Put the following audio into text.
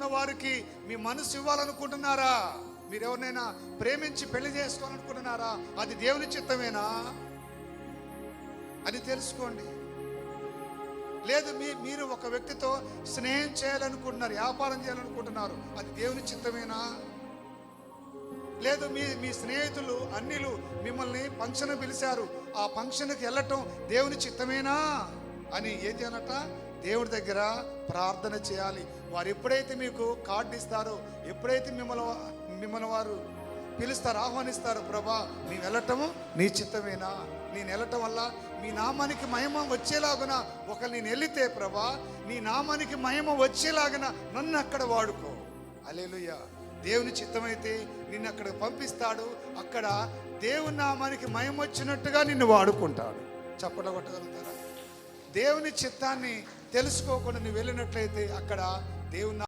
వారికి మీ మనసు ఇవ్వాలనుకుంటున్నారా? మీరు ఎవరినైనా ప్రేమించి పెళ్లి చేసుకోవాలనుకుంటున్నారా? అది దేవుని చిత్తమేనా? అది తెలుసుకోండి. లేదు మీరు ఒక వ్యక్తితో స్నేహం చేయాలనుకుంటున్నారు, వ్యాపారం చేయాలనుకుంటున్నారు, అది దేవుని చిత్తమేనా? లేదు మీ స్నేహితులు అన్నిలు మిమ్మల్ని ఫంక్షన్ పిలిచారు, ఆ ఫంక్షన్కి వెళ్ళటం దేవుని చిత్తమేనా అని ఏం చేయాలట? దేవుడి దగ్గర ప్రార్థన చేయాలి. వారు ఎప్పుడైతే మీకు కార్డు ఇస్తారో, ఎప్పుడైతే మిమ్మల్ని వారు పిలుస్తారు, ఆహ్వానిస్తారు, ప్రభా నేను వెళ్ళటము నీ చిత్తమేనా? నేను వెళ్ళటం వల్ల మీ నామానికి మహిమ వచ్చేలాగున నేను వెళితే ప్రభా నీ నామానికి మహిమ వచ్చేలాగున నన్ను అక్కడ వాడుకో. హల్లెలూయా. దేవుని చిత్తమైతే నిన్ను అక్కడ పంపిస్తాడు, అక్కడ దేవుని నామానికి మహిమ వచ్చినట్టుగా నిన్ను వాడుకుంటాడు. చప్పట్లు కొట్టగలుగుతారా? దేవుని చిత్తాన్ని తెలుసుకోకుండా నువ్వు వెళ్ళినట్లయితే అక్కడ దేవుని